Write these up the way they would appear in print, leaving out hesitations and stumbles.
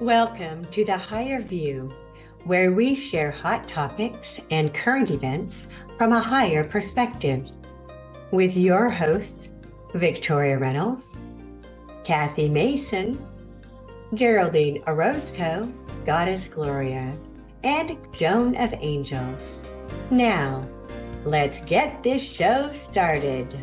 Welcome to The Higher View, where we share hot topics and current events from a higher perspective. With your hosts, Victoria Reynolds, Kathy Mason, Geraldine Orozco, Goddess Gloria, and Joan of Angels. Now, let's get this show started.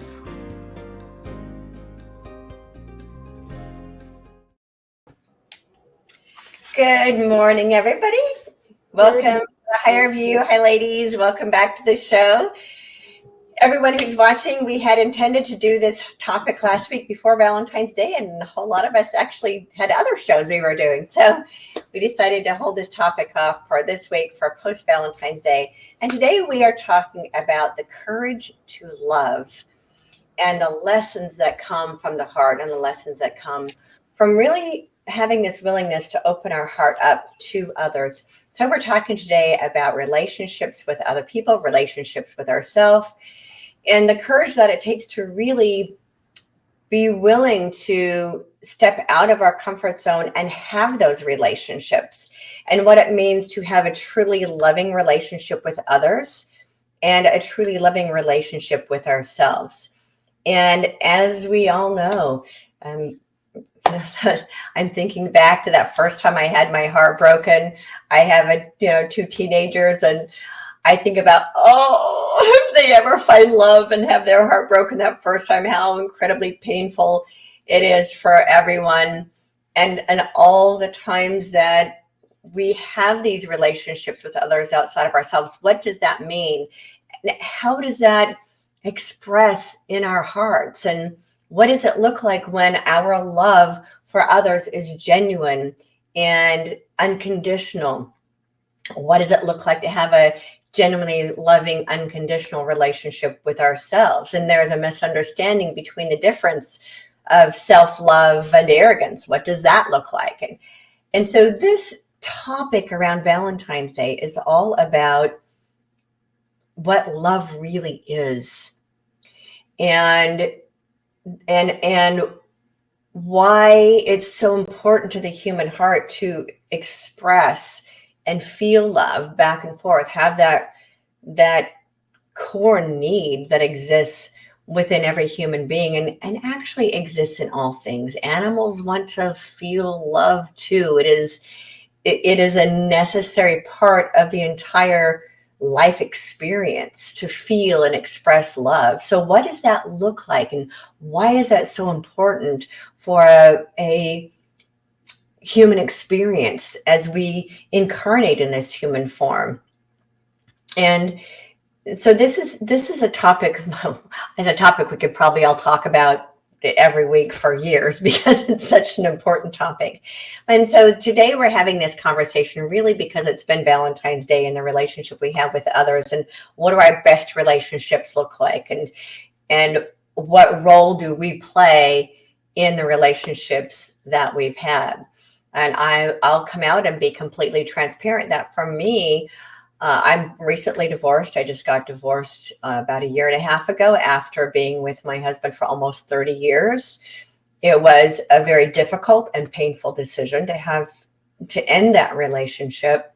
Good morning, everybody. Welcome to The Higher View. Hi, ladies. Welcome back to the show. Everyone who's watching, we had intended to do this topic last week before Valentine's Day, and a whole lot of us actually had other shows we were doing. So we decided to hold this topic off for this week for post-Valentine's Day. And today we are talking about the courage to love and the lessons that come from the heart and the lessons that come from really having this willingness to open our heart up to others. So we're talking today about relationships with other people, relationships with ourselves, and the courage that it takes to really be willing to step out of our comfort zone and have those relationships, and what it means to have a truly loving relationship with others and a truly loving relationship with ourselves. And as we all know, I'm thinking back to that first time I had my heart broken. I have two teenagers, and I think about, if they ever find love and have their heart broken that first time, how incredibly painful it is for everyone. And all the times that we have these relationships with others outside of ourselves, what does that mean? How does that express in our hearts? And what does it look like when our love for others is genuine and unconditional? What does it look like to have a genuinely loving, unconditional relationship with ourselves? And there's a misunderstanding between the difference of self-love and arrogance. What does that look like? And so this topic around Valentine's Day is all about what love really is. And why it's so important to the human heart to express and feel love back and forth, have that core need that exists within every human being and actually exists in all things. Animals want to feel love too. It is a necessary part of the entire life experience to feel and express love. So what does that look like, and why is that so important for a human experience as we incarnate in this human form? And so this is a topic, as a topic we could probably all talk about every week for years, because it's such an important topic. And so today we're having this conversation really because it's been Valentine's Day and the relationship we have with others, and what do our best relationships look like, and what role do we play in the relationships that we've had. And I'll come out and be completely transparent that for me, I'm recently divorced. I just got divorced about a year and a half ago after being with my husband for almost 30 years. It was a very difficult and painful decision to end that relationship.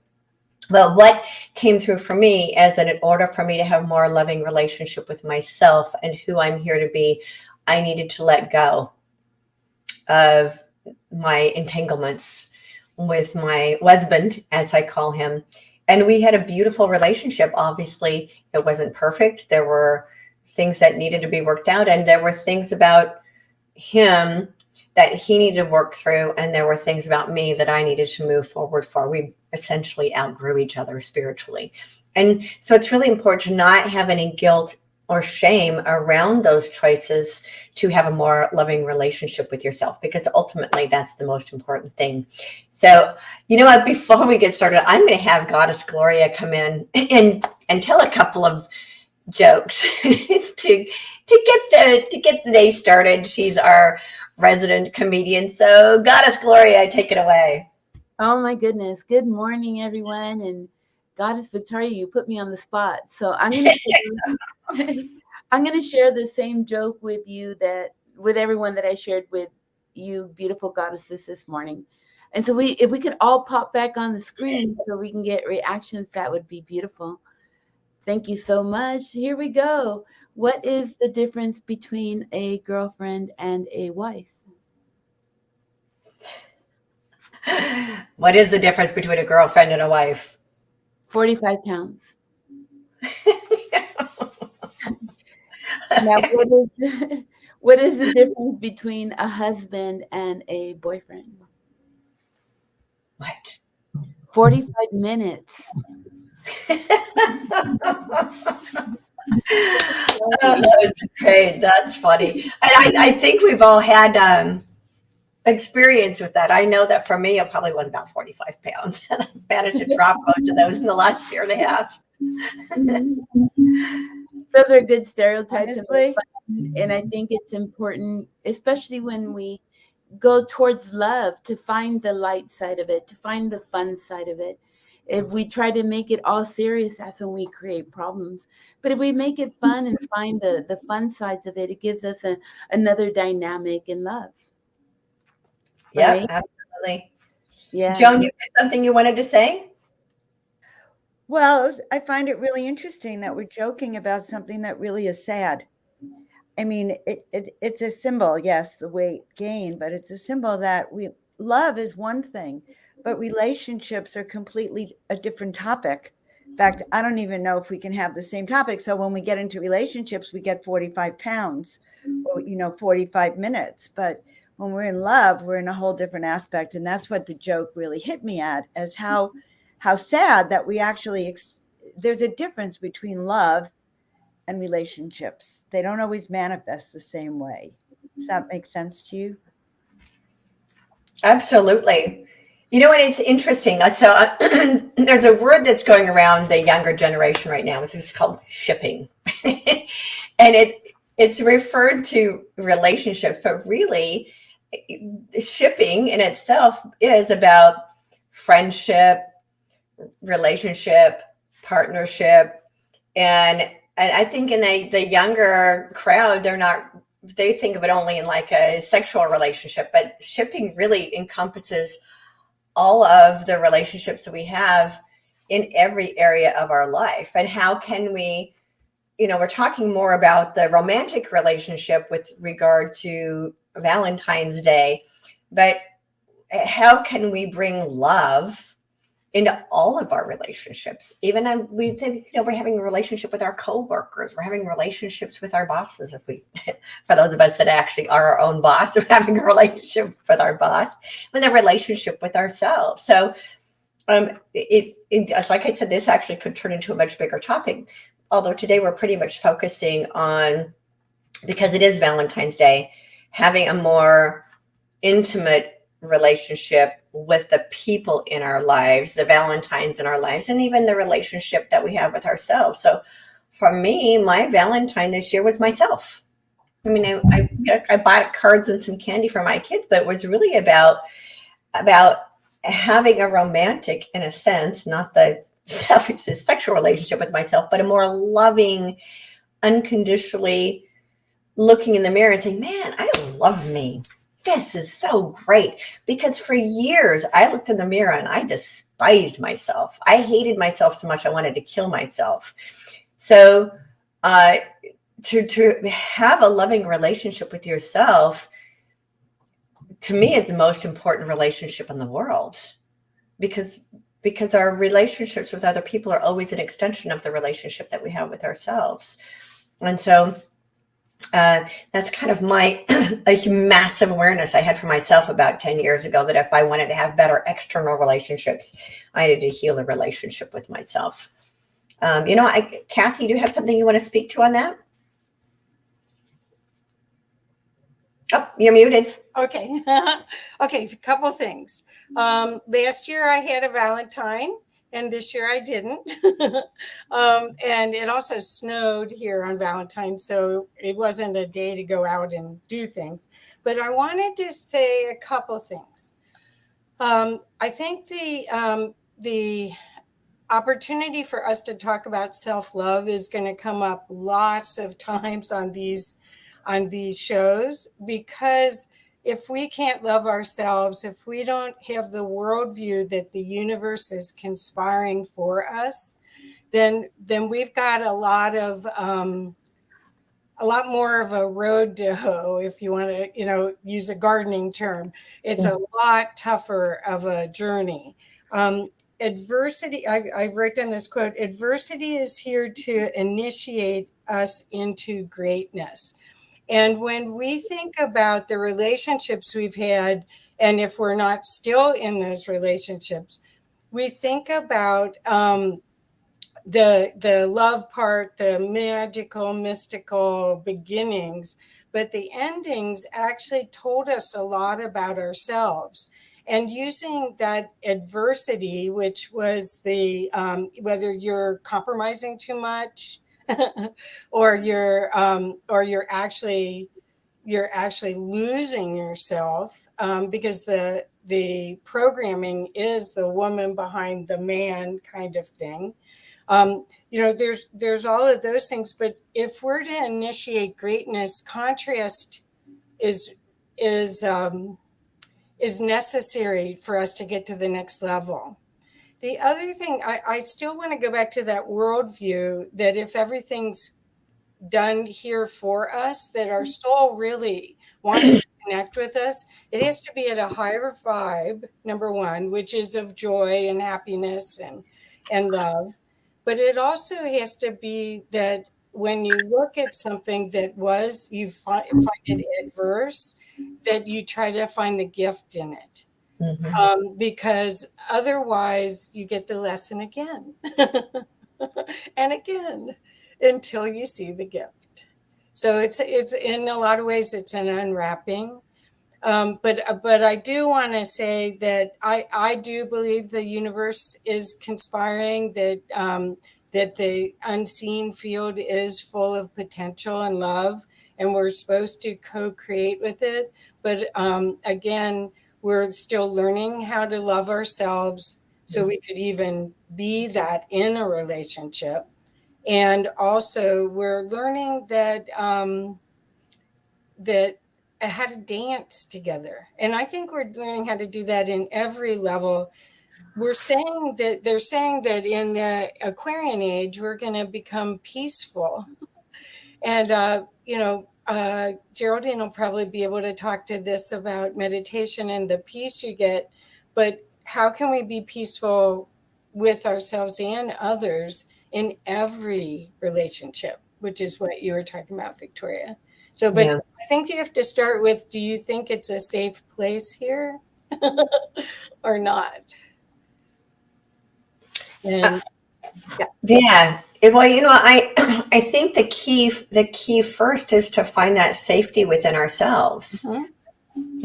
But what came through for me is that in order for me to have a more loving relationship with myself and who I'm here to be, I needed to let go of my entanglements with my husband, as I call him. And we had a beautiful relationship. Obviously, it wasn't perfect. There were things that needed to be worked out, and there were things about him that he needed to work through, and there were things about me that I needed to move forward for. We essentially outgrew each other spiritually. And so it's really important to not have any guilt or shame around those choices to have a more loving relationship with yourself, because ultimately that's the most important thing. So, you know what, before we get started, I'm going to have Goddess Gloria come in and tell a couple of jokes to get the day started. She's our resident comedian. So Goddess Gloria, take it away. Oh my goodness. Good morning, everyone. And Goddess Victoria, you put me on the spot. So I'm going to share the same joke with you with everyone that I shared with you, beautiful goddesses, this morning. And so if we could all pop back on the screen so we can get reactions, that would be beautiful. Thank you so much. Here we go. What is the difference between a girlfriend and a wife? What is the difference between a girlfriend and a wife? 45 pounds. Now, what is the difference between a husband and a boyfriend? What? 45 minutes. It's great. That's funny. And I think we've all had experience with that. I know that for me, it probably was about 45 pounds. And I managed to drop most of those in the last year and a half. Those are good stereotypes. Honestly. And I think it's important, especially when we go towards love, to find the light side of it, to find the fun side of it. If we try to make it all serious, that's when we create problems. But if we make it fun and find the fun sides of it, it gives us another dynamic in love. Yep, Right? absolutely. Yeah. Joan, you had something you wanted to say? Well, I find it really interesting that we're joking about something that really is sad. I mean, it's a symbol, yes, the weight gain, but it's a symbol that love is one thing, but relationships are completely a different topic. In fact, I don't even know if we can have the same topic. So when we get into relationships, we get 45 pounds or, 45 minutes. But when we're in love, we're in a whole different aspect. And that's what the joke really hit me at, as how sad that we actually, there's a difference between love and relationships. They don't always manifest the same way. Does that make sense to you? Absolutely. You know what? It's interesting. So there's a word that's going around the younger generation right now. It's called shipping. And it's referred to relationships, but really shipping in itself is about friendship, relationship, partnership. And I think in the younger crowd, they think of it only in like a sexual relationship, but shipping really encompasses all of the relationships that we have in every area of our life. And how can we, we're talking more about the romantic relationship with regard to Valentine's Day, but how can we bring love into all of our relationships? Even we think, we're having a relationship with our coworkers, we're having relationships with our bosses. For those of us that actually are our own boss, we're having a relationship with our boss, with a relationship with ourselves. So, like I said, this actually could turn into a much bigger topic. Although today we're pretty much focusing on, because it is Valentine's Day, having a more intimate relationship with the people in our lives, the Valentines in our lives, and even the relationship that we have with ourselves. So for me, my Valentine this year was myself. I mean, I bought cards and some candy for my kids, but it was really about having a romantic, in a sense, not the sexual relationship with myself, but a more loving, unconditionally looking in the mirror and saying, man, I love me. This is so great. Because for years I looked in the mirror and I despised myself. I hated myself so much I wanted to kill myself. So to have a loving relationship with yourself, to me, is the most important relationship in the world, because our relationships with other people are always an extension of the relationship that we have with ourselves. And so that's kind of a massive awareness I had for myself about 10 years ago, that if I wanted to have better external relationships, I needed to heal the relationship with myself. Kathy, do you have something you want to speak to on that? Oh, you're muted. Okay. Okay, a couple things. Last year I had a Valentine, and this year I didn't. And it also snowed here on Valentine's, so it wasn't a day to go out and do things. But I wanted to say a couple things. I think the opportunity for us to talk about self-love is going to come up lots of times on these shows, because if we can't love ourselves, if we don't have the worldview that the universe is conspiring for us, then we've got a lot more of a road to hoe, if you want to, use a gardening term. It's a lot tougher of a journey. Adversity, I wrote down this quote: adversity is here to initiate us into greatness. And when we think about the relationships we've had, and if we're not still in those relationships, we think about the love part, the magical, mystical beginnings, but the endings actually told us a lot about ourselves. And using that adversity, which was the whether you're compromising too much, or you're actually losing yourself, because the programming is the woman behind the man kind of thing. There's all of those things, but if we're to initiate greatness, contrast is necessary for us to get to the next level. The other thing, I still want to go back to that worldview, that if everything's done here for us, that our soul really wants to connect with us, it has to be at a higher vibe, number one, which is of joy and happiness and love. But it also has to be that when you look at something that you find it adverse, that you try to find the gift in it. Because otherwise you get the lesson again and again until you see the gift. So it's in a lot of ways it's an unwrapping. But I do want to say that I do believe the universe is conspiring, that the unseen field is full of potential and love, and we're supposed to co-create with it. But again, we're still learning how to love ourselves so we could even be that in a relationship. And also we're learning that how to dance together. And I think we're learning how to do that in every level. They're saying that in the Aquarian age, we're going to become peaceful. And, Geraldine will probably be able to talk to this about meditation and the peace you get. But how can we be peaceful with ourselves and others in every relationship, which is what you were talking about, Victoria? So, but yeah. I think you have to start with, do you think it's a safe place here or not? And yeah. Well, I think the key first is to find that safety within ourselves. And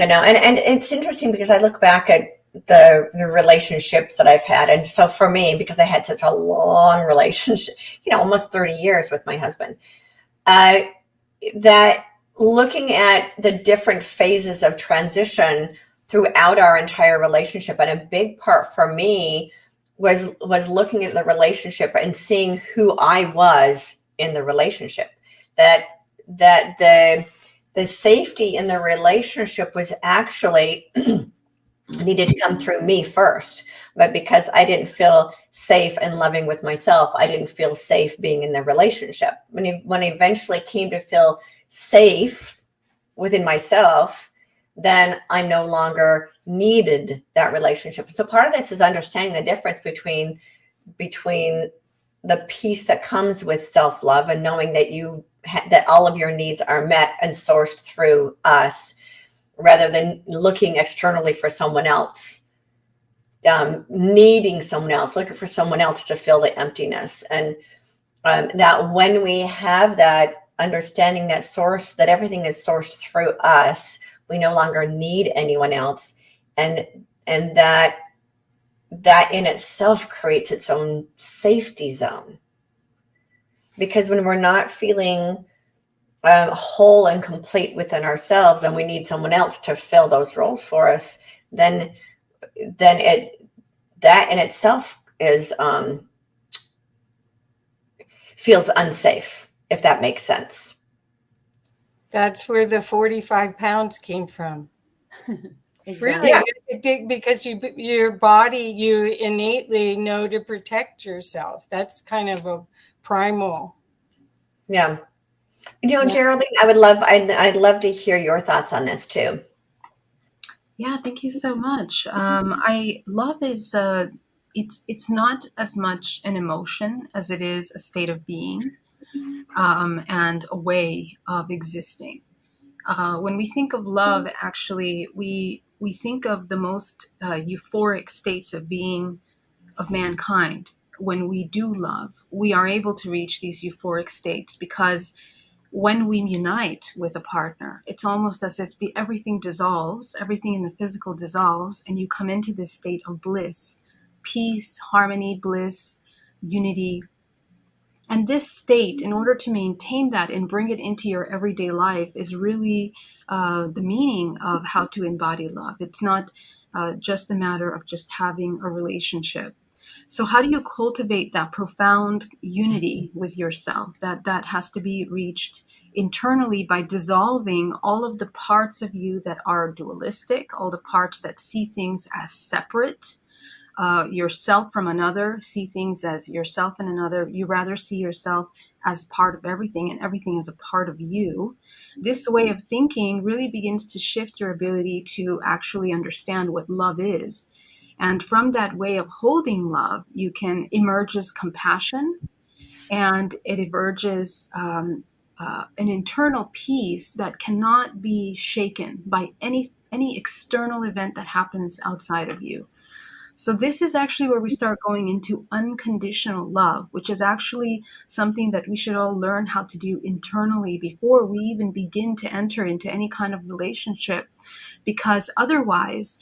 it's interesting because I look back at the relationships that I've had, and so for me, because I had such a long relationship, almost 30 years with my husband, that looking at the different phases of transition throughout our entire relationship, and a big part for me was looking at the relationship and seeing who I was in the relationship, that the safety in the relationship was actually needed to come through me first. But because I didn't feel safe and loving with myself, I didn't feel safe being in the relationship. When I eventually came to feel safe within myself, then I no longer needed that relationship. So part of this is understanding the difference between the peace that comes with self-love and knowing that that all of your needs are met and sourced through us, rather than looking externally for someone else, needing someone else, looking for someone else to fill the emptiness. And that when we have that understanding that everything is sourced through us, we no longer need anyone else. And that in itself creates its own safety zone. Because when we're not feeling whole and complete within ourselves, and we need someone else to fill those roles for us, then that in itself is feels unsafe, if that makes sense. That's where the 45 pounds came from. Exactly. Really? Yeah. Because your body, you innately know to protect yourself. That's kind of a primal. Yeah. Yeah. Geraldine, I'd love to hear your thoughts on this too. Yeah, thank you so much. Love is it's not as much an emotion as it is a state of being, and a way of existing. When we think of love, actually, we think of the most euphoric states of being of mankind. When we do love, we are able to reach these euphoric states because when we unite with a partner, it's almost as if everything dissolves, everything in the physical dissolves, and you come into this state of bliss, peace, harmony, bliss, unity. And this state, in order to maintain that and bring it into your everyday life, is really the meaning of how to embody love. It's not just a matter of just having a relationship. So how do you cultivate that profound unity with yourself? That has to be reached internally by dissolving all of the parts of you that are dualistic, all the parts that see things as separate, yourself from another, see things as yourself and another. You rather see yourself as part of everything and everything as a part of you. This way of thinking really begins to shift your ability to actually understand what love is. And from that way of holding love, you can emerge as compassion, and it emerges an internal peace that cannot be shaken by any external event that happens outside of you. So this is actually where we start going into unconditional love, which is actually something that we should all learn how to do internally before we even begin to enter into any kind of relationship, because otherwise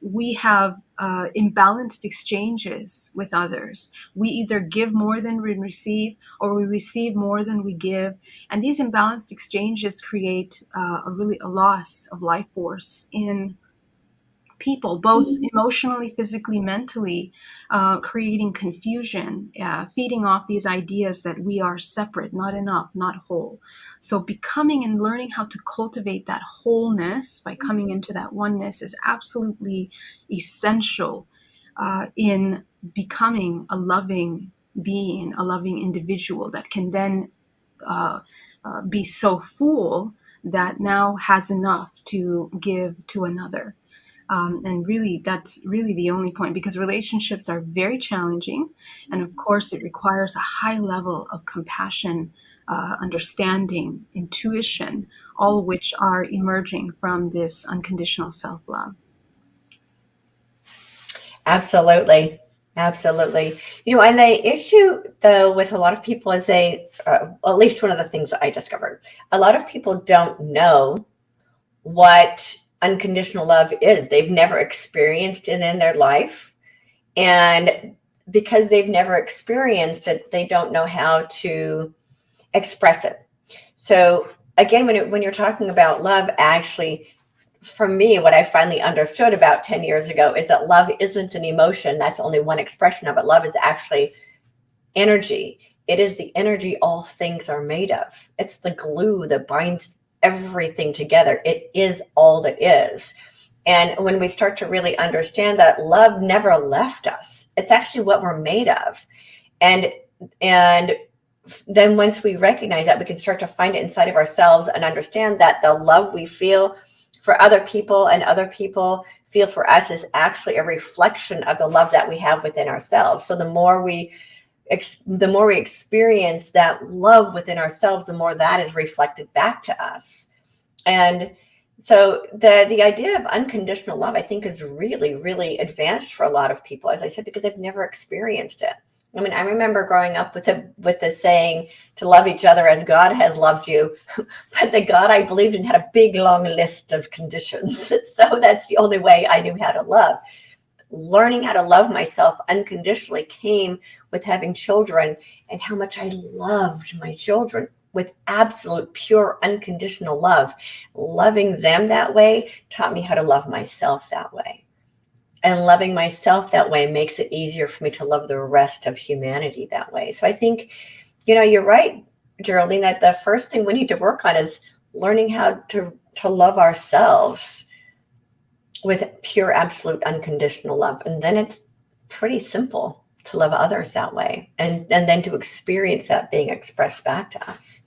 we have imbalanced exchanges with others. We either give more than we receive, or we receive more than we give. And these imbalanced exchanges create a loss of life force in people, both emotionally, physically, mentally, creating confusion, feeding off these ideas that we are separate, not enough, not whole. So becoming and learning how to cultivate that wholeness by coming into that oneness is absolutely essential in becoming a loving being, a loving individual that can then be so full that now has enough to give to another. And really, that's really the only point, because relationships are very challenging. And of course, it requires a high level of compassion, understanding, intuition, all of which are emerging from this unconditional self-love. Absolutely. Absolutely. And the issue, though, with a lot of people is at least one of the things that I discovered, a lot of people don't know what unconditional love is. They've never experienced it in their life. And because they've never experienced it, they don't know how to express it. So again, when you're talking about love, actually, for me, what I finally understood about 10 years ago is that love isn't an emotion. That's only one expression of it. Love is actually energy. It is the energy all things are made of. It's the glue that binds everything together. It is all that is. And when we start to really understand that love never left us, it's actually what we're made of. And then once we recognize that, we can start to find it inside of ourselves and understand that the love we feel for other people and other people feel for us is actually a reflection of the love that we have within ourselves. So the more we experience that love within ourselves, the more that is reflected back to us. And so the idea of unconditional love, I think, is really, really advanced for a lot of people, as I said, because they've never experienced it. I mean, I remember growing up with the saying to love each other as God has loved you, but the God I believed in had a big, long list of conditions. So that's the only way I knew how to love. Learning how to love myself unconditionally came with having children, and how much I loved my children with absolute, pure, unconditional love. Loving them that way taught me how to love myself that way. And loving myself that way makes it easier for me to love the rest of humanity that way. So I think, you're right, Geraldine, that the first thing we need to work on is learning how to love ourselves with pure, absolute, unconditional love. And then it's pretty simple to love others that way, and then to experience that being expressed back to us.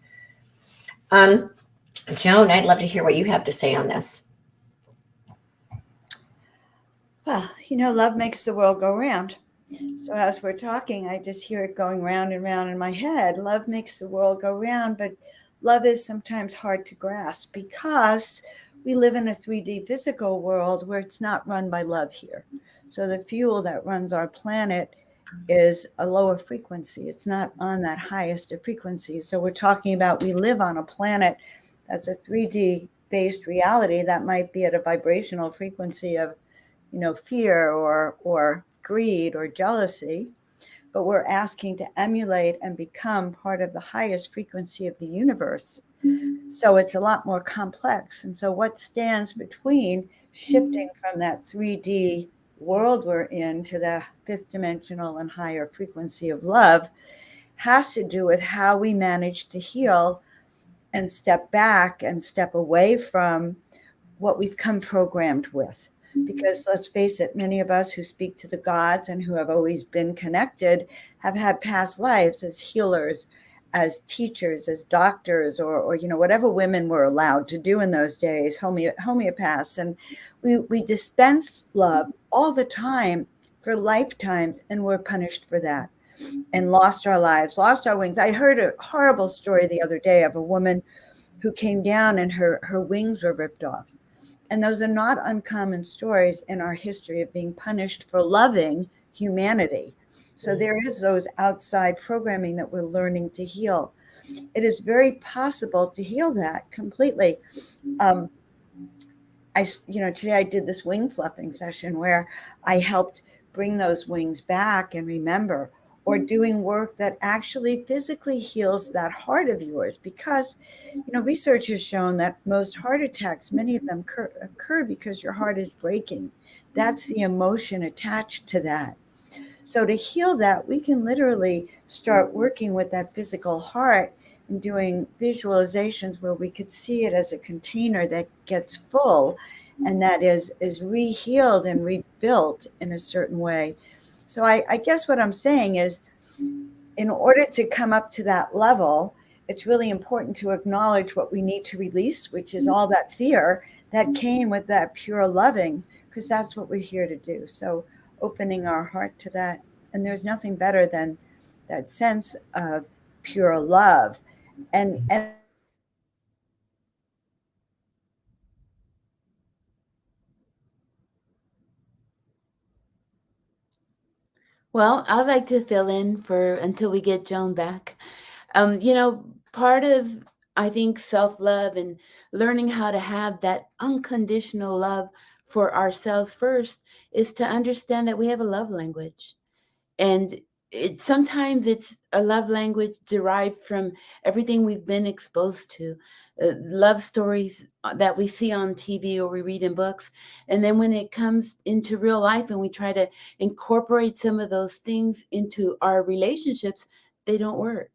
Joan, I'd love to hear what you have to say on this. Well, love makes the world go round. So as we're talking, I just hear it going round and round in my head. Love makes the world go round, but love is sometimes hard to grasp because we live in a 3D physical world where it's not run by love here. So the fuel that runs our planet is a lower frequency. It's not on that highest of frequencies. So we're talking about we live on a planet that's a 3D based reality that might be at a vibrational frequency of fear or greed or jealousy, but we're asking to emulate and become part of the highest frequency of the universe. So it's a lot more complex. And so what stands between shifting from that 3D world we're in to the fifth dimensional and higher frequency of love has to do with how we manage to heal and step back and step away from what we've come programmed with. Because let's face it, many of us who speak to the gods and who have always been connected have had past lives as healers, as teachers, as doctors, or whatever women were allowed to do in those days, homeopaths. And we dispensed love all the time for lifetimes, and we're punished for that and lost our lives, lost our wings. I heard a horrible story the other day of a woman who came down and her wings were ripped off. And those are not uncommon stories in our history of being punished for loving humanity. So there is those outside programming that we're learning to heal. It is very possible to heal that completely. Today I did this wing fluffing session where I helped bring those wings back and remember, or doing work that actually physically heals that heart of yours. Because, research has shown that most heart attacks, many of them occur because your heart is breaking. That's the emotion attached to that. So to heal that, we can literally start working with that physical heart and doing visualizations where we could see it as a container that gets full and that is re-healed and rebuilt in a certain way. So I guess what I'm saying is, in order to come up to that level, it's really important to acknowledge what we need to release, which is all that fear that came with that pure loving, because that's what we're here to do. So opening our heart to that. And there's nothing better than that sense of pure love. And Well, I'd like to fill in for until we get Joan back. Part of, I think, self-love and learning how to have that unconditional love for ourselves first is to understand that we have a love language. And sometimes it's a love language derived from everything we've been exposed to, love stories that we see on TV or we read in books. And then when it comes into real life and we try to incorporate some of those things into our relationships, they don't work.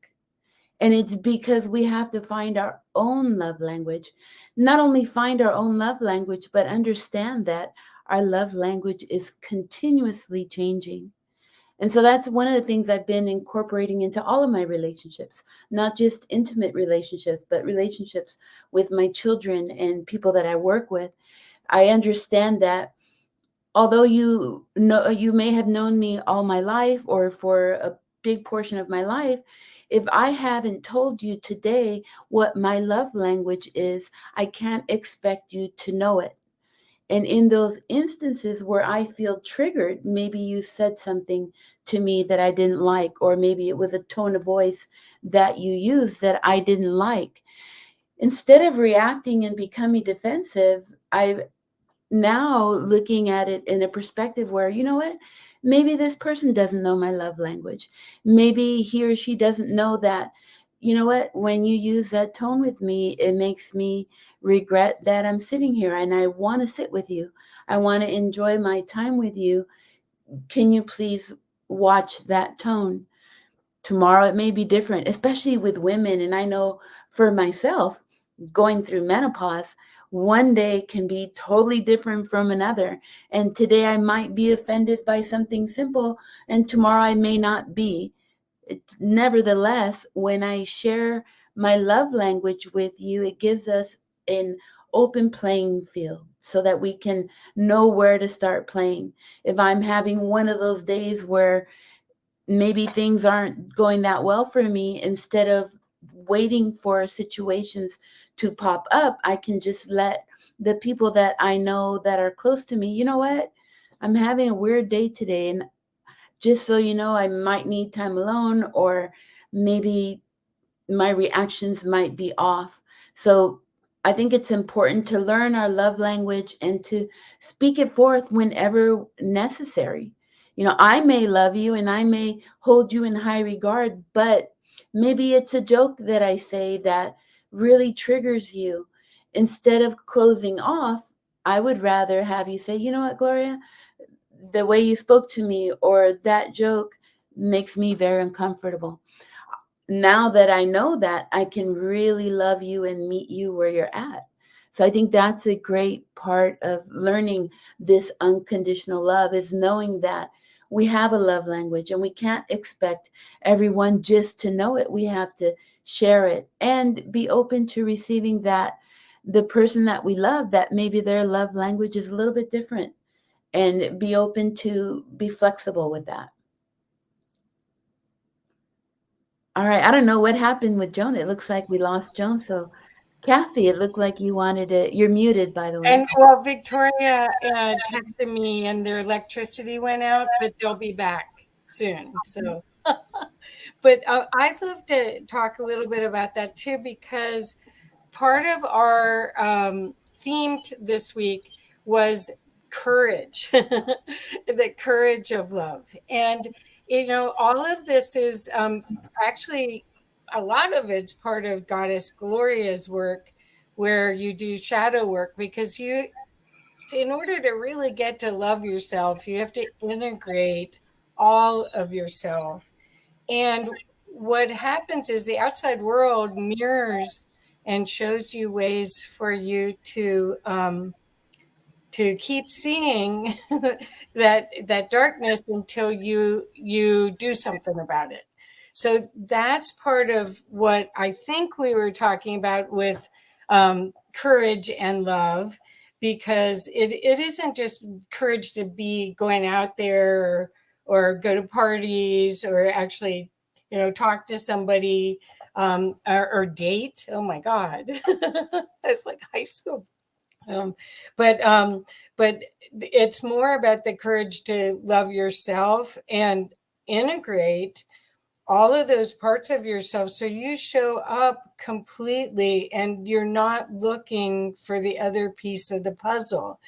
And it's because we have to find our own love language. Not only find our own love language, but understand that our love language is continuously changing. And so that's one of the things I've been incorporating into all of my relationships, not just intimate relationships, but relationships with my children and people that I work with. I understand that although you may have known me all my life or for a big portion of my life, if I haven't told you today what my love language is, I can't expect you to know it. And in those instances where I feel triggered, maybe you said something to me that I didn't like, or maybe it was a tone of voice that you used that I didn't like. Instead of reacting and becoming defensive, I'm now looking at it in a perspective where, you know what, maybe this person doesn't know my love language. Maybe he or she doesn't know that, you know what, when you use that tone with me, it makes me regret that I'm sitting here and I want to sit with you. I want to enjoy my time with you. Can you please watch that tone? Tomorrow it may be different, especially with women. And I know for myself, going through menopause, one day can be totally different from another. And today I might be offended by something simple, and tomorrow I may not be. It's, nevertheless, when I share my love language with you, it gives us an open playing field so that we can know where to start playing. If I'm having one of those days where maybe things aren't going that well for me, instead of waiting for situations to pop up, I can just let the people that I know that are close to me, you know what? I'm having a weird day today, and just so you know, I might need time alone, or maybe my reactions might be off. So I think it's important to learn our love language and to speak it forth whenever necessary. You know, I may love you and I may hold you in high regard, but maybe it's a joke that I say that really triggers you. Instead of closing off, I would rather have you say, you know what, Gloria, the way you spoke to me or that joke makes me very uncomfortable. Now that I know that, I can really love you and meet you where you're at. So I think that's a great part of learning this unconditional love, is knowing that we have a love language and we can't expect everyone just to know it. We have to share it and be open to receiving that the person that we love, that maybe their love language is a little bit different, and be open to be flexible with that. All right. I don't know what happened with Joan. It looks like we lost Joan. So, Kathy, it looked like you wanted to. You're muted, by the way. And well, Victoria texted me and their electricity went out, but they'll be back soon. So, but I'd love to talk a little bit about that too, because part of our theme this week was courage, the courage of love. And, you know, all of this is actually, a lot of it's part of Goddess Gloria's work, where you do shadow work, because you, in order to really get to love yourself, you have to integrate all of yourself. And what happens is the outside world mirrors and shows you ways for you to keep seeing that darkness until you do something about it. So that's part of what I think we were talking about with courage and love, because it isn't just courage to be going out there or go to parties or actually, you know, talk to somebody or date. Oh my God, that's like high school. But it's more about the courage to love yourself and integrate all of those parts of yourself, so you show up completely and you're not looking for the other piece of the puzzle.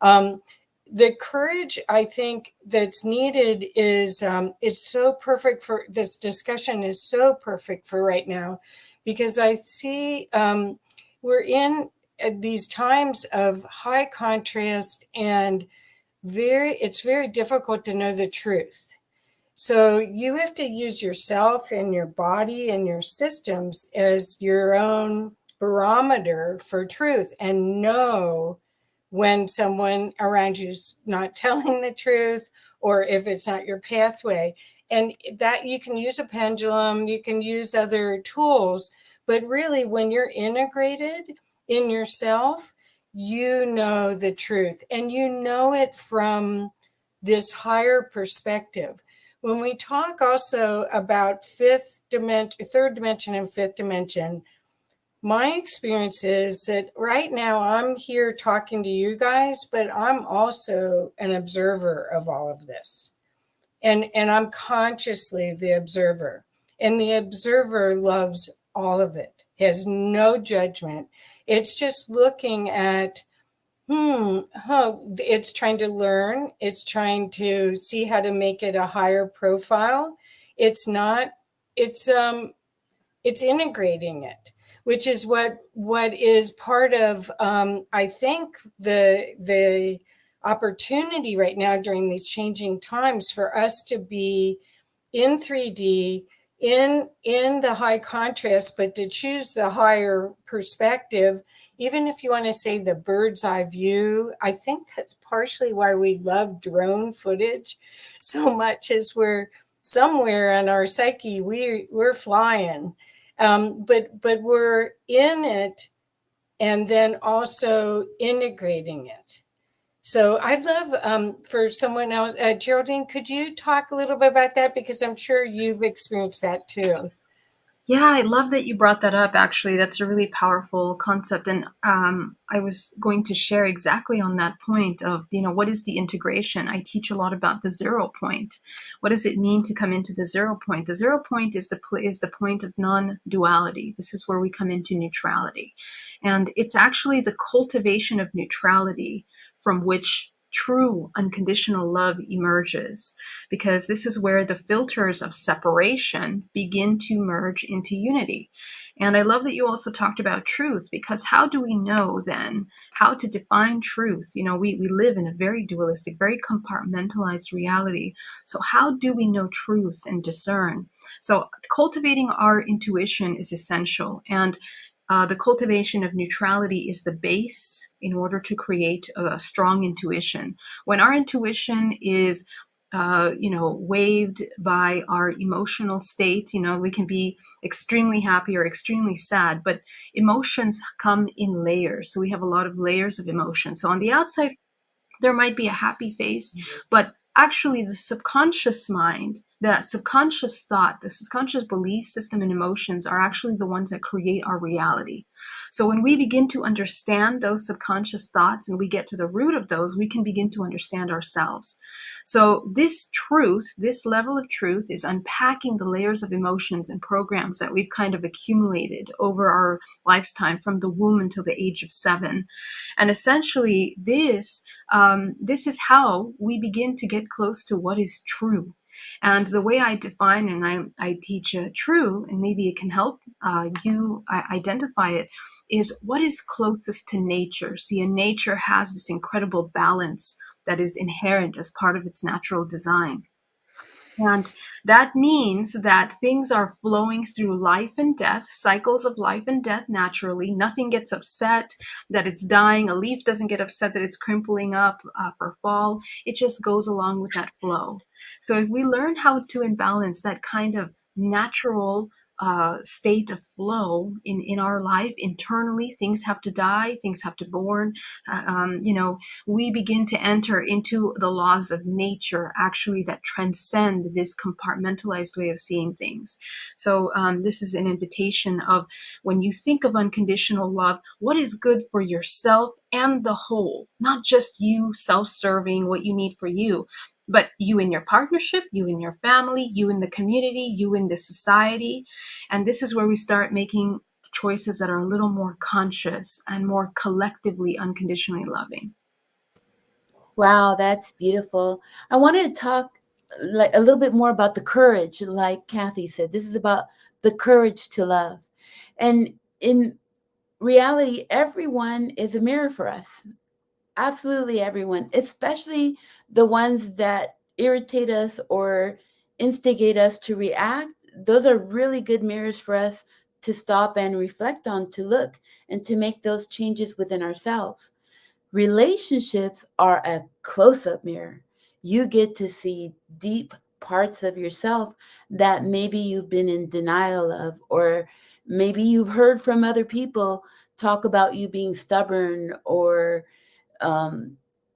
The courage, I think, that's needed is it's so perfect for this discussion, is so perfect for right now, because I see we're in these times of high contrast, and it's very difficult to know the truth. So you have to use yourself and your body and your systems as your own barometer for truth, and know when someone around you is not telling the truth, or if it's not your pathway. And that you can use a pendulum, you can use other tools, but really when you're integrated in yourself, you know the truth, and you know it from this higher perspective. When we talk also about third dimension and fifth dimension, my experience is that right now I'm here talking to you guys, but I'm also an observer of all of this. And I'm consciously the observer. And the observer loves all of it, has no judgment. It's just looking at, it's trying to learn. It's trying to see how to make it a higher profile. It's integrating it, which is what is part of, I think, the opportunity right now during these changing times for us to be in 3D, in the high contrast, but to choose the higher perspective, even if you want to say the bird's eye view, I think that's partially why we love drone footage so much, is we're somewhere in our psyche, we're flying, but we're in it and then also integrating it. So I'd love for someone else, Geraldine, could you talk a little bit about that? Because I'm sure you've experienced that too. Yeah, I love that you brought that up. Actually, that's a really powerful concept, and I was going to share exactly on that point of, what is the integration? I teach a lot about the 0 point. What does it mean to come into the 0 point? The 0 point is the point of non-duality. This is where we come into neutrality, and it's actually the cultivation of neutrality from which true unconditional love emerges, because this is where the filters of separation begin to merge into unity. And I love that you also talked about truth, because how do we know then how to define truth? We live in a very dualistic, very compartmentalized reality. So how do we know truth and discern? So cultivating our intuition is essential. And the cultivation of neutrality is the base in order to create a strong intuition. When our intuition is waved by our emotional state, we can be extremely happy or extremely sad, but emotions come in layers. So we have a lot of layers of emotion. So on the outside, there might be a happy face, but actually the subconscious mind, that subconscious thought, the subconscious belief system and emotions are actually the ones that create our reality. So when we begin to understand those subconscious thoughts and we get to the root of those, we can begin to understand ourselves. So this truth, this level of truth, is unpacking the layers of emotions and programs that we've kind of accumulated over our lifetime from the womb until the age of 7. And essentially this is how we begin to get close to what is true. And the way I define and I teach true, and maybe it can help you identify it, is what is closest to nature. See, and nature has this incredible balance that is inherent as part of its natural design. And that means that things are flowing through life and death, cycles of life and death naturally. Nothing gets upset that it's dying. A leaf doesn't get upset that it's crimpling up for fall. It just goes along with that flow. So if we learn how to imbalance that kind of natural state of flow in our life internally, things have to die, things have to born, we begin to enter into the laws of nature, actually, that transcend this compartmentalized way of seeing things. So this is an invitation of, when you think of unconditional love, what is good for yourself and the whole, not just you self-serving, what you need for you, but you in your partnership, you in your family, you in the community, you in the society. And this is where we start making choices that are a little more conscious and more collectively unconditionally loving. Wow, that's beautiful. I wanted to talk like a little bit more about the courage, like Kathy said. This is about the courage to love. And in reality, everyone is a mirror for us. Absolutely everyone, especially the ones that irritate us or instigate us to react. Those are really good mirrors for us to stop and reflect on, to look and to make those changes within ourselves. Relationships are a close-up mirror. You get to see deep parts of yourself that maybe you've been in denial of, or maybe you've heard from other people talk about you being stubborn, or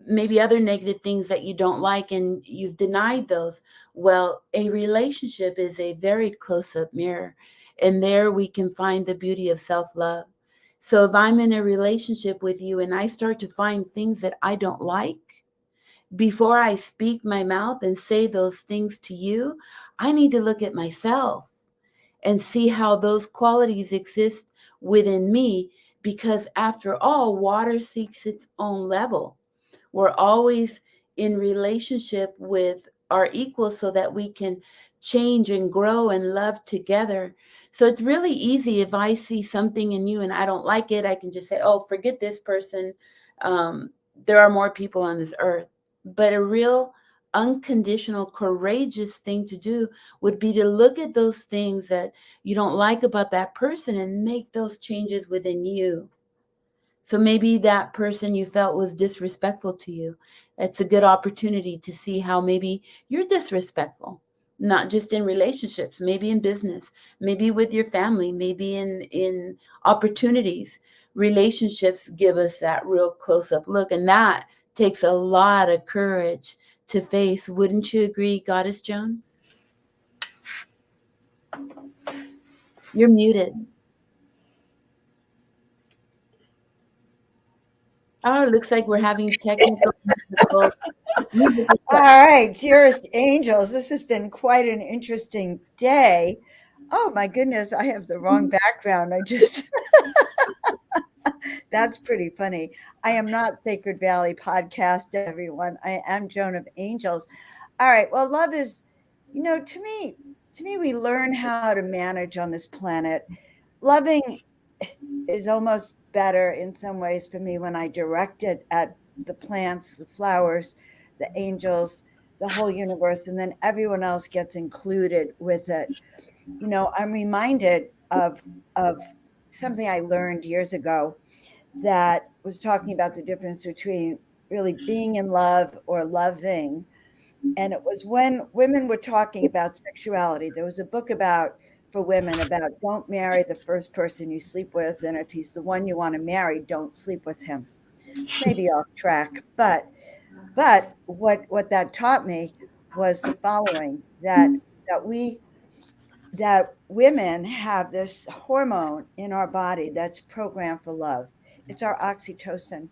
maybe other negative things that you don't like and you've denied those. Well, a relationship is a very close-up mirror, and there we can find the beauty of self-love. So if I'm in a relationship with you and I start to find things that I don't like, before I speak my mouth and say those things to you, I need to look at myself and see how those qualities exist within me, because after all, water seeks its own level. We're always in relationship with our equals so that we can change and grow and love together. So it's really easy. If I see something in you and I don't like it, I can just say, oh, forget this person. There are more people on this earth. But a real unconditional, courageous thing to do would be to look at those things that you don't like about that person and make those changes within you. So maybe that person you felt was disrespectful to you. It's a good opportunity to see how maybe you're disrespectful, not just in relationships, maybe in business, maybe with your family, maybe in opportunities. Relationships give us that real close-up look, and that takes a lot of courage to face. Wouldn't you agree, Goddess Joan? You're muted. Oh, it looks like we're having technical musical. All right, dearest angels, this has been quite an interesting day. Oh my goodness, I have the wrong background. I just That's pretty funny. I am not Sacred Valley Podcast, everyone. I am Joan of Angels. All right. Well, love is, to me, we learn how to manage on this planet. Loving is almost better in some ways for me when I direct it at the plants, the flowers, the angels, the whole universe, and then everyone else gets included with it. I'm reminded of something I learned years ago that was talking about the difference between really being in love or loving. And it was when women were talking about sexuality. There was a book about for women about don't marry the first person you sleep with, and if he's the one you want to marry, don't sleep with him. It's maybe off track, but what that taught me was the following: that we that women have this hormone in our body that's programmed for love. It's our oxytocin.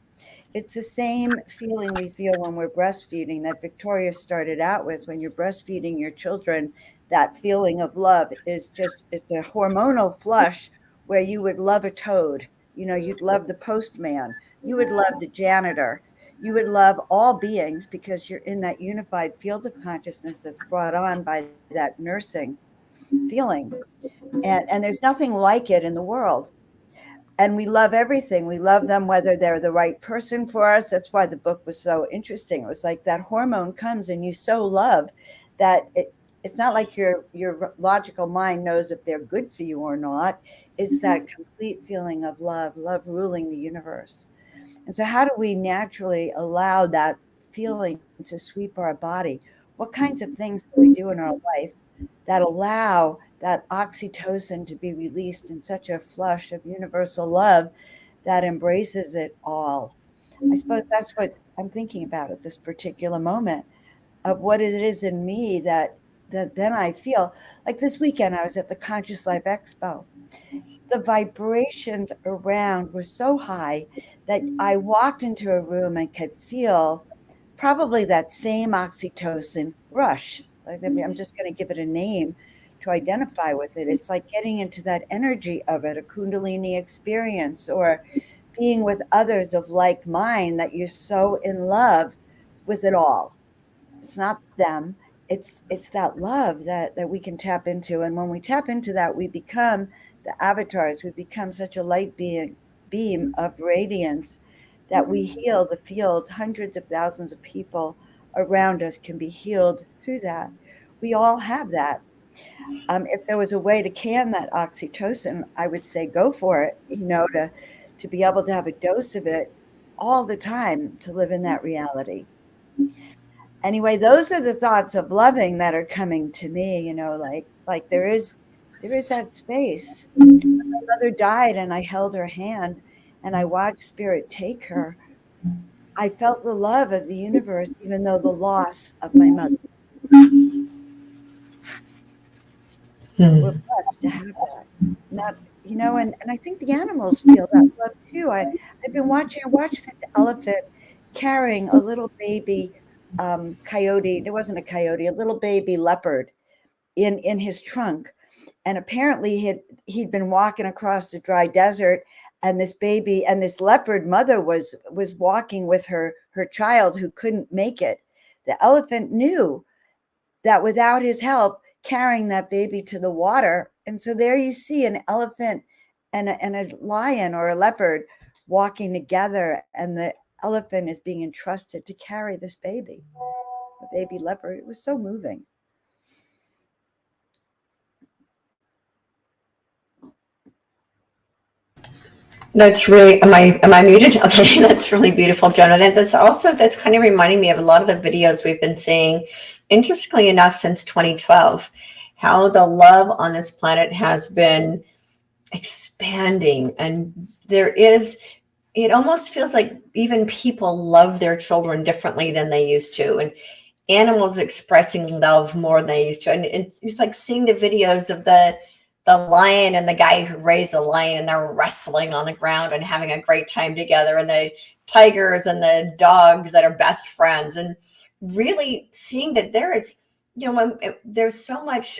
It's the same feeling we feel when we're breastfeeding that Victoria started out with. When you're breastfeeding your children, that feeling of love is just, it's a hormonal flush where you would love a toad. You'd love the postman. You would love the janitor. You would love all beings because you're in that unified field of consciousness that's brought on by that nursing feeling. And there's nothing like it in the world. And we love everything. We love them whether they're the right person for us. That's why the book was so interesting. It was like that hormone comes and you so love that it's not like your logical mind knows if they're good for you or not. It's that complete feeling of love ruling the universe. And so how do we naturally allow that feeling to sweep our body? What kinds of things can we do in our life that allow that oxytocin to be released in such a flush of universal love that embraces it all? I suppose that's what I'm thinking about at this particular moment, of what it is in me that then I feel like this weekend I was at the Conscious Life Expo. The vibrations around were so high that I walked into a room and could feel probably that same oxytocin rush. Like, I mean, I'm just going to give it a name to identify with it. It's like getting into that energy of it, a Kundalini experience, or being with others of like mind that you're so in love with it all. It's not them. It's that love that we can tap into. And when we tap into that, we become the avatars. We become such a light beam of radiance that we heal the field. Hundreds of thousands of people around us can be healed through that. We all have that. If there was a way to can that oxytocin, I would say go for it, to be able to have a dose of it all the time to live in that reality. Anyway, those are the thoughts of loving that are coming to me, like there is that space. My mother died and I held her hand and I watched spirit take her. I felt the love of the universe, even though the loss of my mother. We're blessed to have that. Not, and I think the animals feel that love too. I watched this elephant carrying a little baby coyote. It wasn't a coyote, a little baby leopard in his trunk. And apparently he'd been walking across the dry desert, and this leopard mother was walking with her child who couldn't make it. The elephant knew that without his help, carrying that baby to the water. And so there you see an elephant and a lion or a leopard walking together, and the elephant is being entrusted to carry this baby. a baby leopard. It was so moving. That's really, am I muted? Okay, that's really beautiful, Jonah. That's kind of reminding me of a lot of the videos we've been seeing, interestingly enough, since 2012, how the love on this planet has been expanding. And it almost feels like even people love their children differently than they used to. And animals expressing love more than they used to. And it's like seeing the videos of the lion and the guy who raised the lion, and they're wrestling on the ground and having a great time together, and the tigers and the dogs that are best friends, and really seeing that there is, there's so much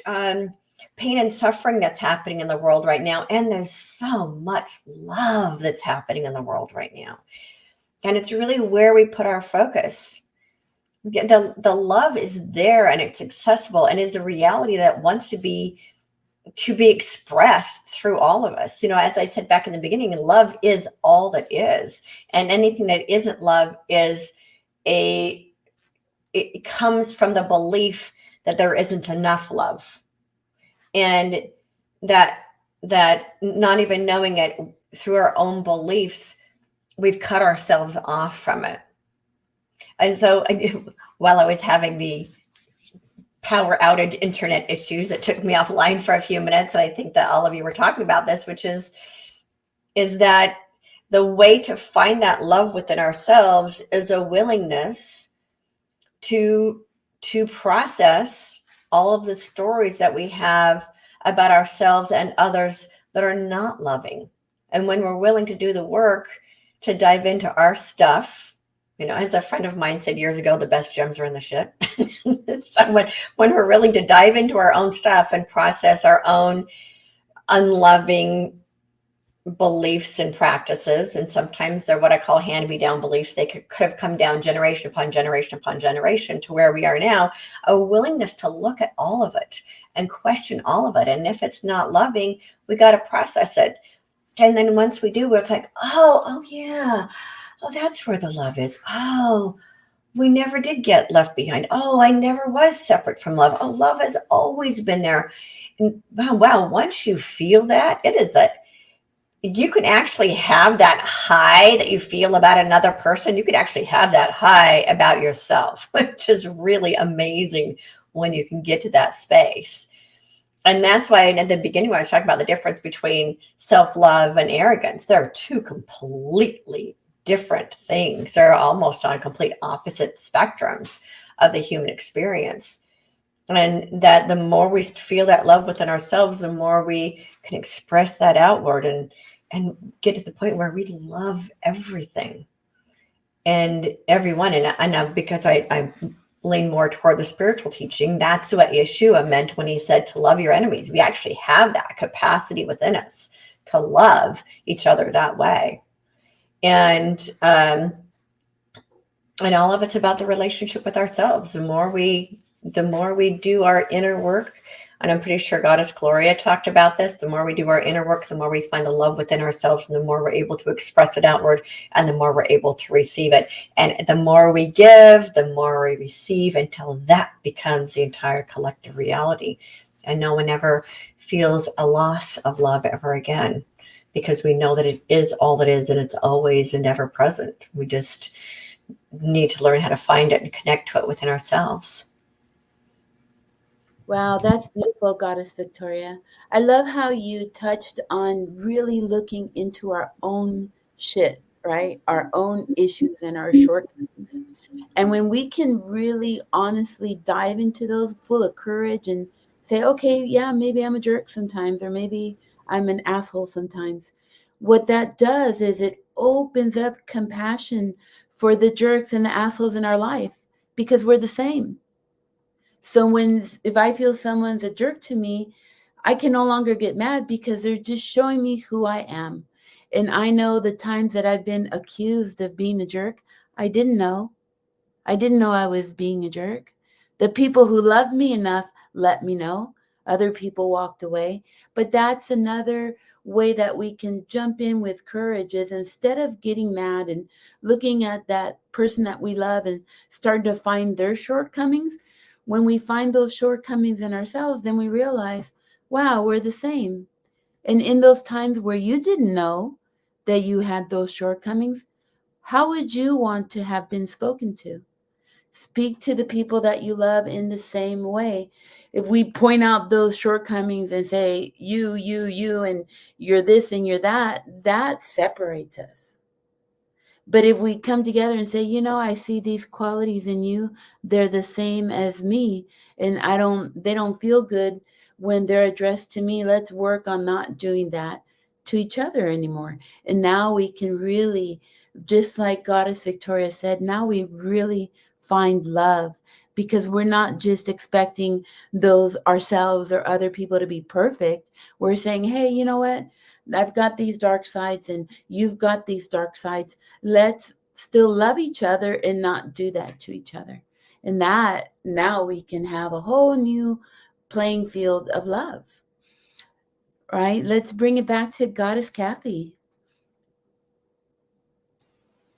pain and suffering that's happening in the world right now, and there's so much love that's happening in the world right now. And it's really where we put our focus. The love is there, and it's accessible, and is the reality that wants to be expressed through all of us. As I said back in the beginning, love is all that is, and anything that isn't love it comes from the belief that there isn't enough love, and that not even knowing it through our own beliefs, we've cut ourselves off from it. And so while I was having the power outage internet issues that took me offline for a few minutes, and I think that all of you were talking about this, which is that the way to find that love within ourselves is a willingness to process all of the stories that we have about ourselves and others that are not loving. And when we're willing to do the work to dive into our stuff, as a friend of mine said years ago, the best gems are in the shit. So when we're willing to dive into our own stuff and process our own unloving beliefs and practices, and sometimes they're what I call hand-me-down beliefs. They could have come down generation upon generation upon generation to where we are now, a willingness to look at all of it and question all of it. And if it's not loving, we got to process it. And then once we do, it's like, oh yeah, oh, that's where the love is. Oh, we never did get left behind. Oh, I never was separate from love. Oh, love has always been there. And wow, once you feel that, you can actually have that high that you feel about another person. You could actually have that high about yourself, which is really amazing when you can get to that space. And that's why at the beginning, when I was talking about the difference between self-love and arrogance, they're two completely different things. They're almost on complete opposite spectrums of the human experience. And that the more we feel that love within ourselves, the more we can express that outward and get to the point where we love everything and everyone. And because I lean more toward the spiritual teaching, that's what Yeshua meant when he said to love your enemies. We actually have that capacity within us to love each other that way. And all of it's about the relationship with ourselves. The more we do our inner work, and I'm pretty sure Goddess Gloria talked about this, the more we do our inner work, the more we find the love within ourselves, and the more we're able to express it outward, and the more we're able to receive it. And the more we give, the more we receive, until that becomes the entire collective reality. And no one ever feels a loss of love ever again, because we know that it is all that is, and it's always and ever present. We just need to learn how to find it and connect to it within ourselves. Wow, that's beautiful, Goddess Victoria. I love how you touched on really looking into our own shit, right? Our own issues and our shortcomings. And when we can really honestly dive into those full of courage and say, okay, yeah, maybe I'm a jerk sometimes, or maybe I'm an asshole sometimes. What that does is it opens up compassion for the jerks and the assholes in our life, because we're the same. So if I feel someone's a jerk to me, I can no longer get mad, because they're just showing me who I am. And I know the times that I've been accused of being a jerk, I didn't know. I didn't know I was being a jerk. The people who loved me enough let me know. Other people walked away. But that's another way that we can jump in with courage is, instead of getting mad and looking at that person that we love and starting to find their shortcomings, when we find those shortcomings in ourselves, then we realize, wow, we're the same. And in those times where you didn't know that you had those shortcomings, how would you want to have been spoken to? Speak to the people that you love in the same way. If we point out those shortcomings and say, you, and you're this and you're that, that separates us. But if we come together and say, you know, I see these qualities in you, they're the same as me, and they don't feel good when they're addressed to me. Let's work on not doing that to each other anymore. And now we can really, just like Goddess Victoria said, now we really find love, because we're not just expecting those ourselves or other people to be perfect. We're saying, hey, you know what? I've got these dark sides and you've got these dark sides. Let's still love each other and not do that to each other. And that, now we can have a whole new playing field of love. Right? Let's bring it back to Goddess Kathy.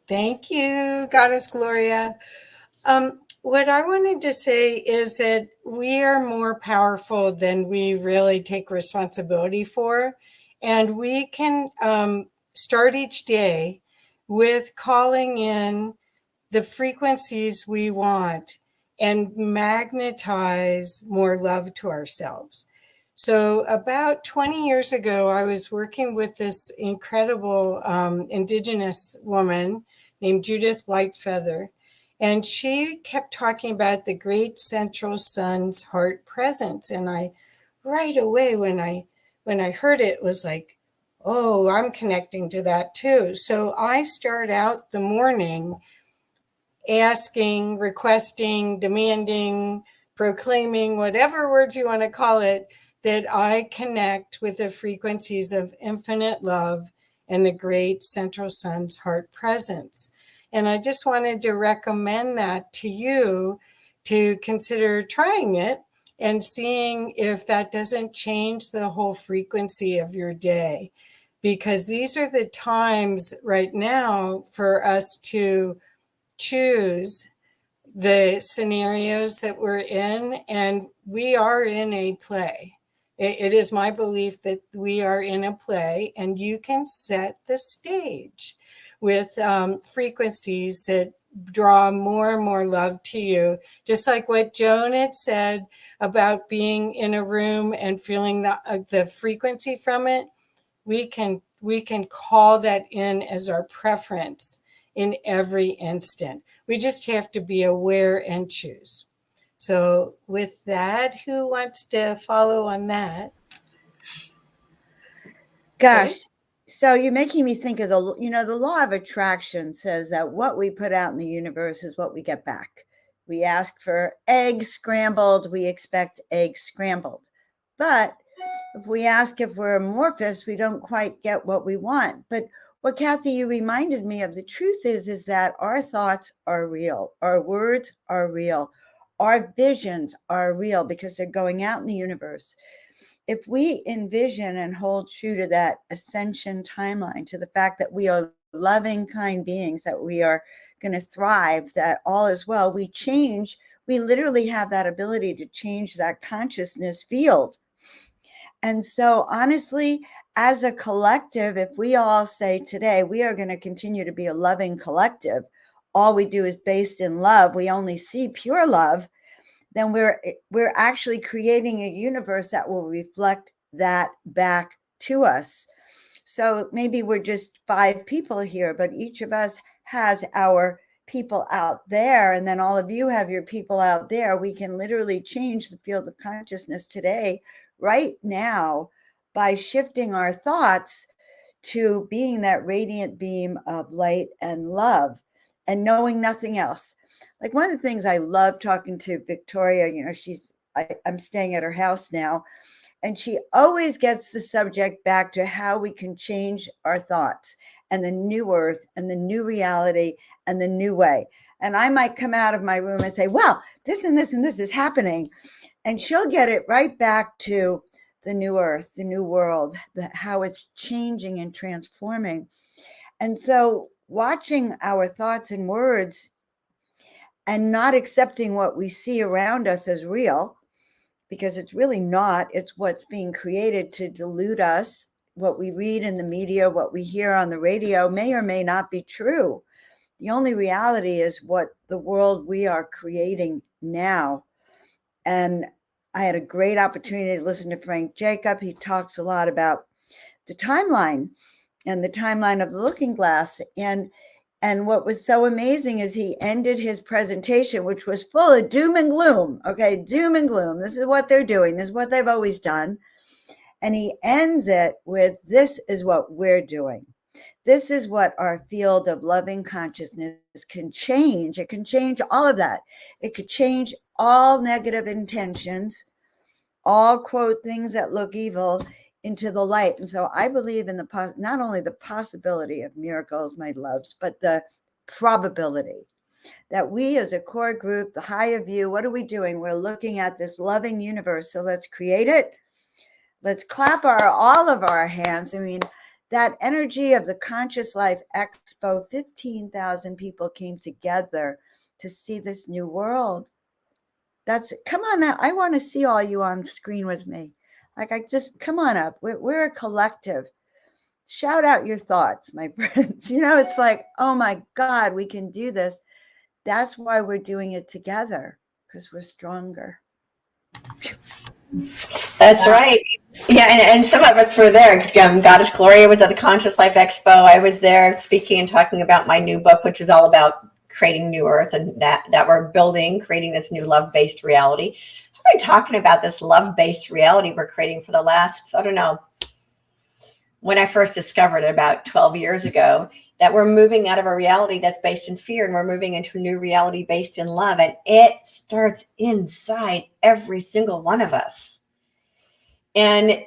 Thank you, Goddess Gloria. What I wanted to say is that we are more powerful than we really take responsibility for. And we can start each day with calling in the frequencies we want and magnetize more love to ourselves. So about 20 years ago, I was working with this incredible Indigenous woman named Judith Lightfeather. And she kept talking about the great central sun's heart presence. And I, right away, when I heard it, was like, oh, I'm connecting to that too. So I start out the morning asking, requesting, demanding, proclaiming, whatever words you want to call it, that I connect with the frequencies of infinite love and the great central sun's heart presence. And I just wanted to recommend that to you, to consider trying it and seeing if that doesn't change the whole frequency of your day. Because these are the times right now for us to choose the scenarios that we're in, and we are in a play. It is my belief that we are in a play, and you can set the stage with frequencies that draw more and more love to you. Just like what Joan had said about being in a room and feeling the frequency from it, we can call that in as our preference in every instant. We just have to be aware and choose. So with that, who wants to follow on that? Gosh, Okay. so you're making me think of the law of attraction says that what we put out in the universe is what we get back. We ask for eggs scrambled, we expect eggs scrambled. But if we ask if we're amorphous, we don't quite get what we want. But what, Kathy, you reminded me of, the truth is that our thoughts are real. Our words are real. Our visions are real because they're going out in the universe. If we envision and hold true to that ascension timeline, to the fact that we are loving, kind beings, that we are going to thrive, that all is well, we literally have that ability to change that consciousness field. And so honestly, as a collective, if we all say today, we are going to continue to be a loving collective, all we do is based in love, we only see pure love, then we're actually creating a universe that will reflect that back to us. So maybe we're just 5 people here, but each of us has our people out there, and then all of you have your people out there. We can literally change the field of consciousness today, right now, by shifting our thoughts to being that radiant beam of light and love and knowing nothing else. Like, one of the things I love talking to Victoria, I'm staying at her house now, and she always gets the subject back to how we can change our thoughts and the new earth and the new reality and the new way. And I might come out of my room and say, well, this and this and this is happening. And she'll get it right back to the new earth, the new world, how it's changing and transforming. And so watching our thoughts and words and not accepting what we see around us as real, because it's really not, it's what's being created to delude us. What we read in the media, what we hear on the radio may or may not be true. The only reality is what the world we are creating now. And I had a great opportunity to listen to Frank Jacob. He talks a lot about the timeline and the timeline of the looking glass. And what was so amazing is he ended his presentation, which was full of doom and gloom. Okay, doom and gloom. This is what they're doing. This is what they've always done. And he ends it with, this is what we're doing. This is what our field of loving consciousness can change. It can change all of that. It could change all negative intentions, all, quote, things that look evil into the light. And so I believe in not only the possibility of miracles, my loves, but the probability that we as a core group, the higher view, what are we doing? We're looking at this loving universe. So let's create it. Let's clap all of our hands. I mean, that energy of the Conscious Life Expo, 15,000 people came together to see this new world. Come on now. I want to see all you on screen with me. Come on up. We're a collective. Shout out your thoughts, my friends. It's like, oh my God, we can do this. That's why we're doing it together, because we're stronger. That's right. Yeah, and some of us were there. Goddess Gloria was at the Conscious Life Expo. I was there speaking and talking about my new book, which is all about creating new earth, and that we're creating this new love-based reality. I've been talking about this love-based reality we're creating for the last, I don't know, when I first discovered it about 12 years ago, that we're moving out of a reality that's based in fear, and we're moving into a new reality based in love. And it starts inside every single one of us. And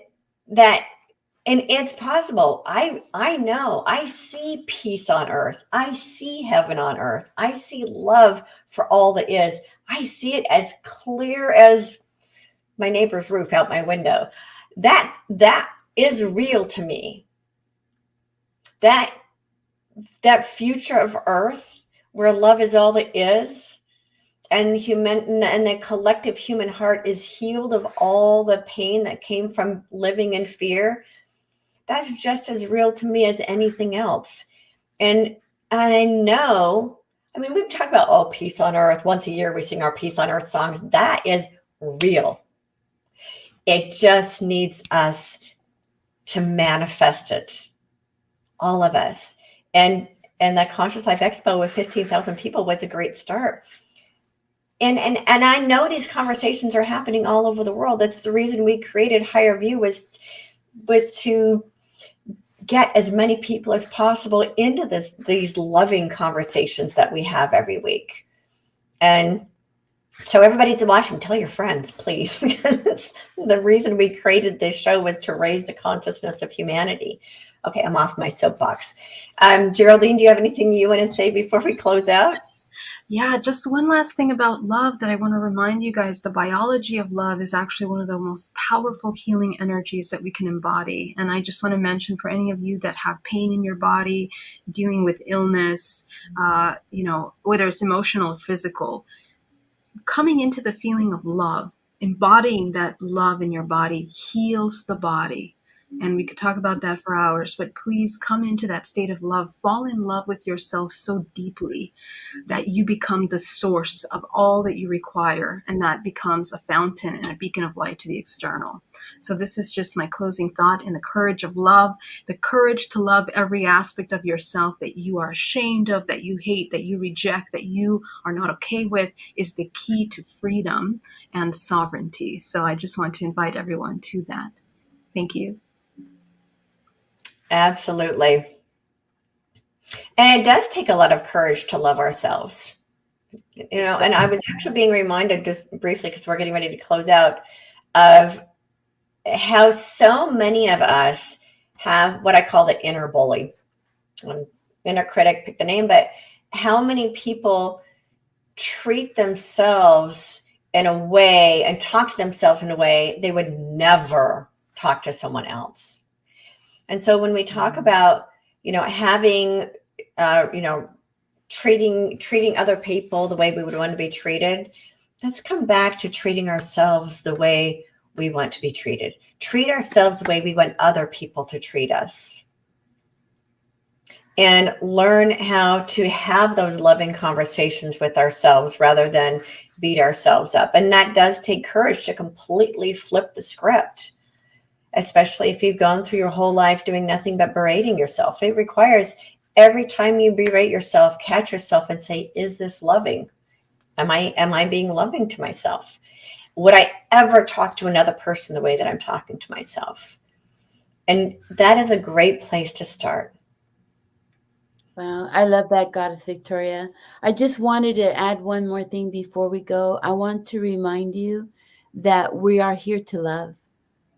it's possible. I know, I see peace on earth. I see heaven on earth. I see love for all that is. I see it as clear as my neighbor's roof out my window. That is real to me. That future of earth where love is all that is, and the collective human heart is healed of all the pain that came from living in fear. That's just as real to me as anything else. And I know, I mean, we've talked about, peace on earth. Once a year, we sing our Peace on Earth songs. That is real. It just needs us to manifest it. All of us. And that Conscious Life Expo with 15,000 people was a great start. And I know these conversations are happening all over the world. That's the reason we created Higher View, was to get as many people as possible into these loving conversations that we have every week. And so everybody's watching, tell your friends, please, because the reason we created this show was to raise the consciousness of humanity. Okay, I'm off my soapbox. Geraldine, do you have anything you want to say before we close out? Yeah, just one last thing about love that I want to remind you guys. The biology of love is actually one of the most powerful healing energies that we can embody. And I just want to mention, for any of you that have pain in your body, dealing with illness, whether it's emotional or physical, coming into the feeling of love, embodying that love in your body heals the body. And we could talk about that for hours, but please come into that state of love. Fall in love with yourself so deeply that you become the source of all that you require. And that becomes a fountain and a beacon of light to the external. So this is just my closing thought. In the courage of love, the courage to love every aspect of yourself that you are ashamed of, that you hate, that you reject, that you are not okay with, is the key to freedom and sovereignty. So I just want to invite everyone to that. Thank you. Absolutely. And it does take a lot of courage to love ourselves. And I was actually being reminded, just briefly, because we're getting ready to close out, of how so many of us have what I call the inner bully, inner critic, pick the name, but how many people treat themselves in a way and talk to themselves in a way they would never talk to someone else. And so when we talk about, having, treating other people the way we would want to be treated, let's come back to treating ourselves the way we want to be treated. Treat ourselves the way we want other people to treat us. And learn how to have those loving conversations with ourselves rather than beat ourselves up. And that does take courage to completely flip the script, especially if you've gone through your whole life doing nothing but berating yourself. It requires every time you berate yourself, catch yourself and say, is this loving? Am I being loving to myself? Would I ever talk to another person the way that I'm talking to myself? And that is a great place to start. Wow, I love that, Goddess Victoria. I just wanted to add one more thing before we go. I want to remind you that we are here to love.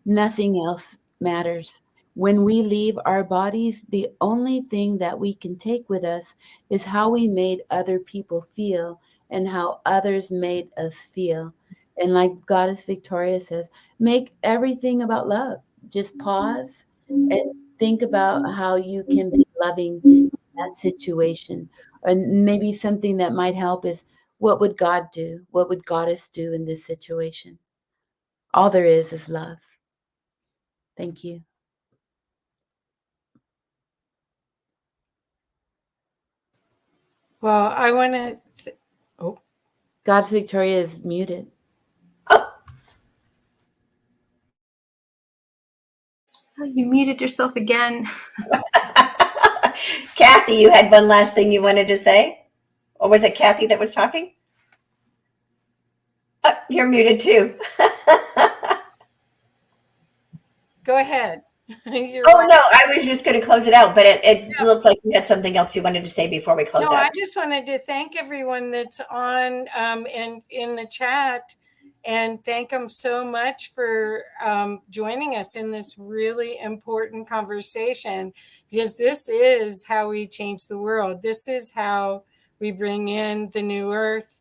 Nothing else matters. When we leave our bodies, the only thing that we can take with us is how we made other people feel and how others made us feel. And like Goddess Victoria says, make everything about love. Just pause and think about how you can be loving that situation. And maybe something that might help is, what would God do? What would Goddess do in this situation? All there is love. Thank you. Well, I want to. Goddess Victoria is muted. Oh, You muted yourself again. Kathy, you had one last thing you wanted to say? Or was it Kathy that was talking? Oh, you're muted too. Go ahead. You're Oh, right. no, I was just going to close it out, but it looked like you had something else you wanted to say before we close No, out. I just wanted to thank everyone that's on and in the chat, and thank them so much for joining us in this really important conversation, because this is how we change the world. This is how we bring in the new earth,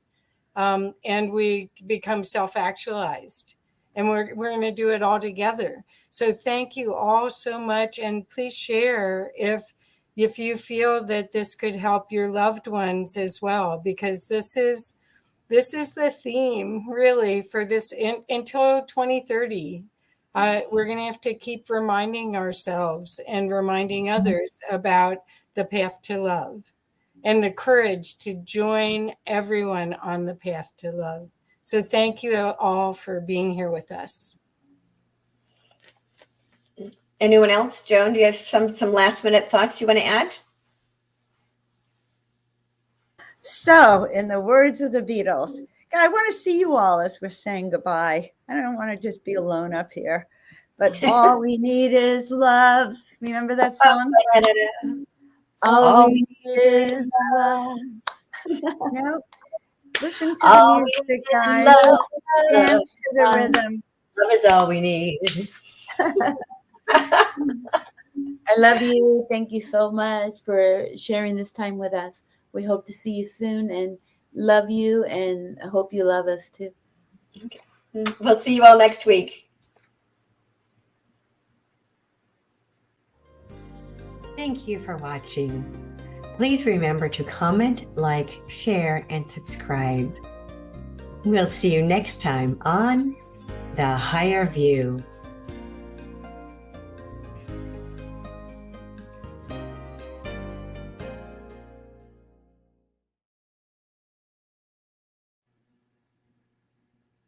and we become self-actualized. And we're going to do it all together. So thank you all so much. And please share if you feel that this could help your loved ones as well, because this is the theme really for this until 2030. We're going to have to keep reminding ourselves and reminding others about the path to love and the courage to join everyone on the path to love. So thank you all for being here with us. Anyone else? Joan, do you have some last minute thoughts you want to add? So, in the words of the Beatles, God, I want to see you all as we're saying goodbye. I don't want to just be alone up here, but all we need is love. Remember that song? All we need is love. No. Listen to All the we music, need is guys. love. Dance to the rhythm. Love is all we need. I love you. Thank you so much for sharing this time with us. We hope to see you soon and love you, and I hope you love us too. Okay. We'll see you all next week. Thank you for watching. Please remember to comment, like, share, and subscribe. We'll see you next time on The Higher View.